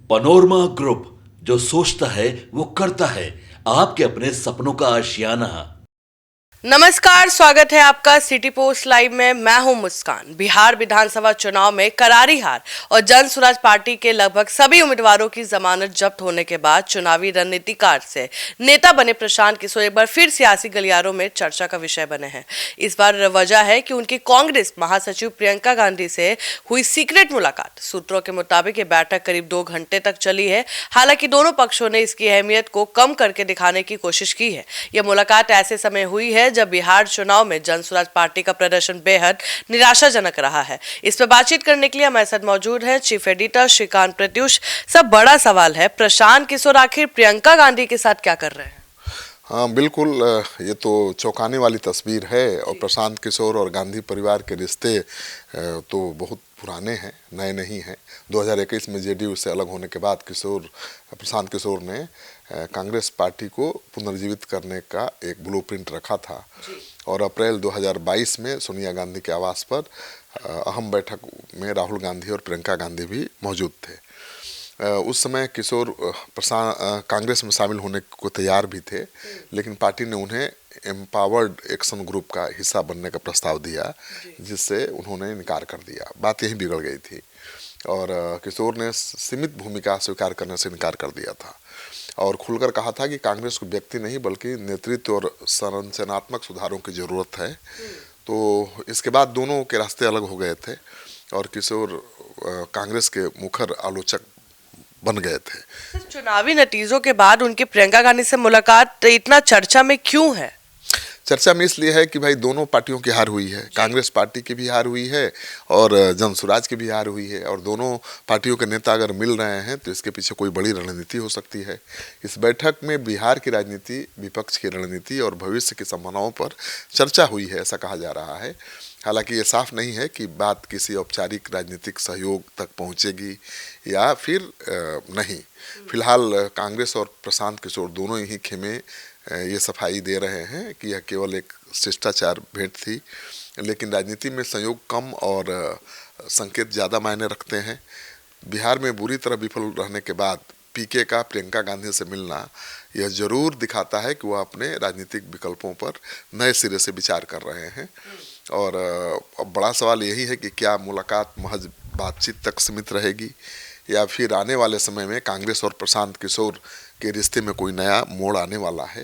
Panorama group, जो सोचता है वो करता है। आपके अपने सपनों का आशियाना। नमस्कार, स्वागत है आपका सिटी पोस्ट लाइव में। मैं हूं मुस्कान। बिहार विधानसभा चुनाव में करारी हार और जन स्वराज पार्टी के लगभग सभी उम्मीदवारों की जमानत जब्त होने के बाद चुनावी रणनीतिकार से नेता बने प्रशांत किशोर एक बार फिर सियासी गलियारों में चर्चा का विषय बने हैं। इस बार वजह है कि उनकी कांग्रेस महासचिव प्रियंका गांधी से हुई सीक्रेट मुलाकात। सूत्रों के मुताबिक ये बैठक करीब 2 घंटे तक चली है। हालांकि दोनों पक्षों ने इसकी अहमियत को कम करके दिखाने की कोशिश की है। यह मुलाकात ऐसे समय हुई है जब बिहार चुनाव में जन स्वराज पार्टी का प्रदर्शन बेहद निराशाजनक रहा है। इस पर बातचीत करने के लिए हमारे साथ मौजूद हैं चीफ एडिटर श्रीकांत प्रत्युष। सब बड़ा सवाल है, प्रशांत किशोर आखिर प्रियंका गांधी के साथ क्या कर रहे हैं? हाँ बिल्कुल, ये तो चौंकाने वाली तस्वीर है। और प्रशांत किशोर और गांधी परिवार के रिश्ते तो बहुत पुराने हैं, नए नहीं हैं। 2021 में जेडीयू से अलग होने के बाद प्रशांत किशोर ने कांग्रेस पार्टी को पुनर्जीवित करने का एक ब्लूप्रिंट रखा था। और अप्रैल 2022 में सोनिया गांधी के आवास पर अहम बैठक में राहुल गांधी और प्रियंका गांधी भी मौजूद थे। उस समय किशोर कांग्रेस में शामिल होने को तैयार भी थे, लेकिन पार्टी ने उन्हें एम्पावर्ड एक्शन ग्रुप का हिस्सा बनने का प्रस्ताव दिया, जिससे उन्होंने इनकार कर दिया। बात यही बिगड़ गई थी और किशोर ने सीमित भूमिका स्वीकार करने से इनकार कर दिया था और खुलकर कहा था कि कांग्रेस को व्यक्ति नहीं बल्कि नेतृत्व और संरचनात्मक सुधारों की ज़रूरत है। तो इसके बाद दोनों के रास्ते अलग हो गए थे और किशोर कांग्रेस के मुखर आलोचक बन गए थे। चुनावी नतीजों के बाद उनकी प्रियंका गांधी से मुलाकात इतना चर्चा में क्यों है? चर्चा में इसलिए है कि भाई दोनों पार्टियों की हार हुई है। कांग्रेस पार्टी की भी हार हुई है और जन स्वराज की भी हार हुई है। और दोनों पार्टियों के नेता अगर मिल रहे हैं तो इसके पीछे कोई बड़ी रणनीति हो सकती है। इस बैठक में बिहार की राजनीति, विपक्ष की रणनीति और भविष्य की संभावनाओं पर चर्चा हुई है, ऐसा कहा जा रहा है। हालांकि ये साफ नहीं है कि बात किसी औपचारिक राजनीतिक सहयोग तक पहुंचेगी या फिर नहीं। फिलहाल कांग्रेस और प्रशांत किशोर दोनों ही खेमे ये सफाई दे रहे हैं कि यह केवल एक शिष्टाचार भेंट थी, लेकिन राजनीति में संयोग कम और संकेत ज़्यादा मायने रखते हैं। बिहार में बुरी तरह विफल रहने के बाद पीके का प्रियंका गांधी से मिलना यह जरूर दिखाता है कि वह अपने राजनीतिक विकल्पों पर नए सिरे से विचार कर रहे हैं। और अब बड़ा सवाल यही है कि क्या मुलाकात महज बातचीत तक सीमित रहेगी या फिर आने वाले समय में कांग्रेस और प्रशांत किशोर के रिश्ते में कोई नया मोड़ आने वाला है।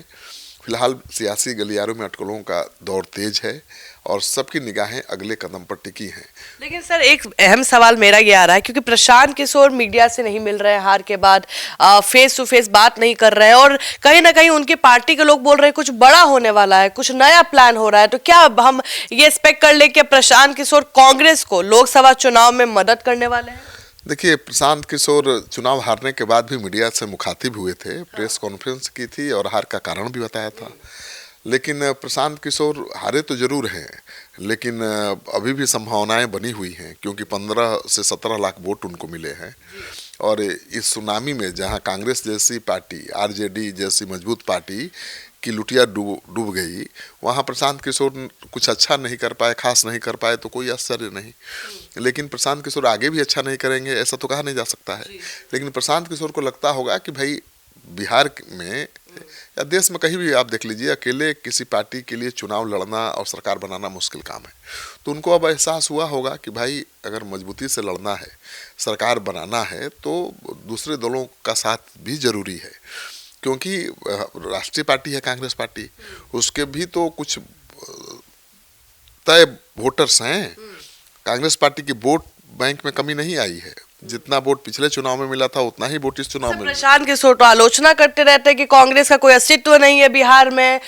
फिलहाल सियासी गलियारों में अटकलों का दौर तेज है और सबकी निगाहें अगले कदम पर टिकी हैं। लेकिन सर, एक अहम सवाल मेरा ये आ रहा है, क्योंकि प्रशांत किशोर मीडिया से नहीं मिल रहे हैं, हार के बाद फेस टू फेस बात नहीं कर रहे हैं और कहीं ना कहीं उनकी पार्टी के लोग बोल रहे हैं कुछ बड़ा होने वाला है, कुछ नया प्लान हो रहा है। तो क्या अब हम ये एक्सपेक्ट कर ले कि प्रशांत किशोर कांग्रेस को लोकसभा चुनाव में मदद करने वाले हैं? देखिए, प्रशांत किशोर चुनाव हारने के बाद भी मीडिया से मुखातिब हुए थे, प्रेस कॉन्फ्रेंस की थी और हार का कारण भी बताया था। लेकिन प्रशांत किशोर हारे तो जरूर हैं, लेकिन अभी भी संभावनाएं बनी हुई हैं, क्योंकि 15 से 17 लाख वोट उनको मिले हैं। और इस सुनामी में जहां कांग्रेस जैसी पार्टी, आरजेडी जैसी मजबूत पार्टी की लुटिया डूब गई, वहाँ प्रशांत किशोर कुछ अच्छा नहीं कर पाए, खास नहीं कर पाए, तो कोई आश्चर्य नहीं। लेकिन प्रशांत किशोर आगे भी अच्छा नहीं करेंगे ऐसा तो कहा नहीं जा सकता है। लेकिन प्रशांत किशोर को लगता होगा कि भाई बिहार में या देश में कहीं भी आप देख लीजिए, अकेले किसी पार्टी के लिए चुनाव लड़ना और सरकार बनाना मुश्किल काम है। तो उनको अब एहसास हुआ होगा कि भाई अगर मजबूती से लड़ना है, सरकार बनाना है, तो दूसरे दलों का साथ भी जरूरी है। क्योंकि राष्ट्रीय पार्टी है कांग्रेस पार्टी, उसके भी तो कुछ तय वोटर्स हैं। कांग्रेस पार्टी की वोट बैंक में कमी नहीं आई है। जितना वोट पिछले चुनाव में मिला था उतना ही वोट इस चुनाव में। प्रशांत किशोर तो आलोचना करते रहते हैं कि कांग्रेस का कोई अस्तित्व नहीं है बिहार में,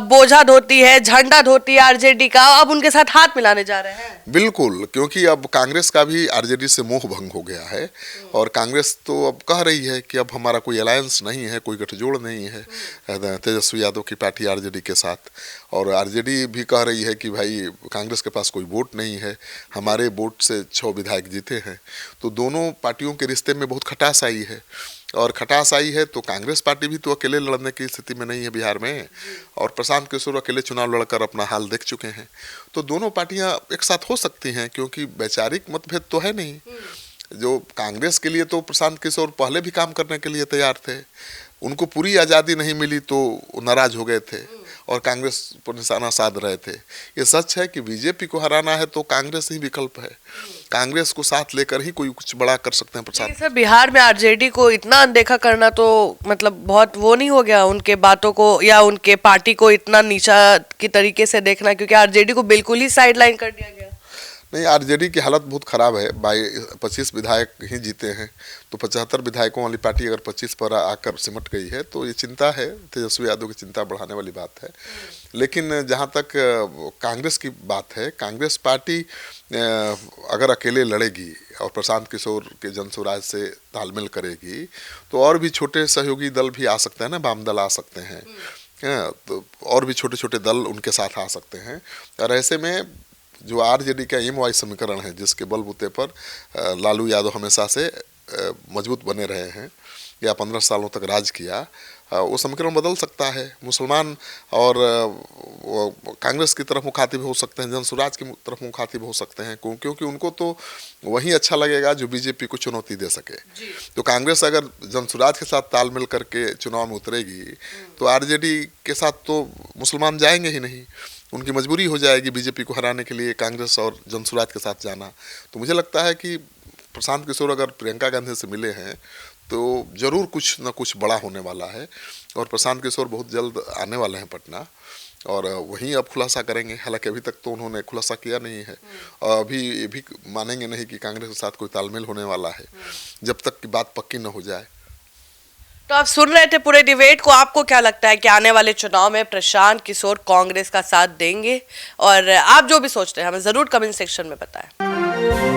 बोझा धोती है, झंडा धोती है आरजेडी का। अब उनके साथ हाथ मिलाने जा रहे हैं। बिल्कुल, क्योंकि अब कांग्रेस का भी आरजेडी से मोह भंग हो गया है और कांग्रेस तो अब कह रही है कि अब हमारा कोई अलायंस नहीं है, कोई गठजोड़ नहीं है तेजस्वी यादव की पार्टी आरजेडी के साथ। और आरजेडी भी कह रही है कि भाई कांग्रेस के पास कोई वोट नहीं है, हमारे वोट से 6 विधायक जीते हैं। तो दोनों पार्टियों के रिश्ते में बहुत खटास आई है और खटास आई है तो कांग्रेस पार्टी भी तो अकेले लड़ने की स्थिति में नहीं है बिहार में। और प्रशांत किशोर अकेले चुनाव लड़कर अपना हाल देख चुके हैं। तो दोनों पार्टियां एक साथ हो सकती हैं, क्योंकि वैचारिक मतभेद तो है नहीं। जो कांग्रेस के लिए तो प्रशांत किशोर पहले भी काम करने के लिए तैयार थे, उनको पूरी आज़ादी नहीं मिली तो नाराज हो गए थे और कांग्रेस पर निशाना साध रहे थे। ये सच है कि बीजेपी को हराना है तो कांग्रेस ही विकल्प है, कांग्रेस को साथ लेकर ही कोई कुछ बड़ा कर सकते हैं प्रशांत। सर बिहार में आरजेडी को इतना अनदेखा करना तो मतलब बहुत वो नहीं हो गया, उनके बातों को या उनके पार्टी को इतना नीचा की तरीके से देखना, क्योंकि आरजेडी को बिल्कुल ही साइडलाइन कर दिया गया। नहीं, आरजेडी की हालत बहुत ख़राब है। 25 विधायक ही जीते हैं तो 75 विधायकों वाली पार्टी अगर 25 पर आकर सिमट गई है तो ये चिंता है, तेजस्वी यादव की चिंता बढ़ाने वाली बात है। लेकिन जहाँ तक कांग्रेस की बात है, कांग्रेस पार्टी अगर अकेले लड़ेगी और प्रशांत किशोर के जनसुराज से तालमेल करेगी तो और भी छोटे सहयोगी दल भी आ सकते हैं ना, वाम दल आ सकते हैं, तो और भी छोटे छोटे दल उनके साथ आ सकते हैं। और ऐसे में जो आरजेडी का एम वाई समीकरण है, जिसके बलबूते पर लालू यादव हमेशा से मजबूत बने रहे हैं या 15 सालों तक राज किया, वो समीकरण बदल सकता है। मुसलमान और कांग्रेस की तरफ मुखातिब हो सकते हैं, जनसुराज की तरफ मुखातिब हो सकते हैं, क्योंकि उनको तो वही अच्छा लगेगा जो बीजेपी को चुनौती दे सके। तो कांग्रेस अगर जनसुराज के साथ तालमेल करके चुनाव में उतरेगी तो आरजेडी के साथ तो मुसलमान जाएंगे ही नहीं, उनकी मजबूरी हो जाएगी बीजेपी को हराने के लिए कांग्रेस और जनसुराज के साथ जाना। तो मुझे लगता है कि प्रशांत किशोर अगर प्रियंका गांधी से मिले हैं तो ज़रूर कुछ न कुछ बड़ा होने वाला है और प्रशांत किशोर बहुत जल्द आने वाले हैं पटना और वहीं अब खुलासा करेंगे। हालांकि अभी तक तो उन्होंने खुलासा किया नहीं है और अभी ये भी मानेंगे नहीं कि कांग्रेस के साथ कोई तालमेल होने वाला है जब तक कि बात पक्की न हो जाए। तो आप सुन रहे थे पूरे डिबेट को, आपको क्या लगता है कि आने वाले चुनाव में प्रशांत किशोर कांग्रेस का साथ देंगे? और आप जो भी सोचते हैं हमें जरूर कमेंट सेक्शन में बताएं।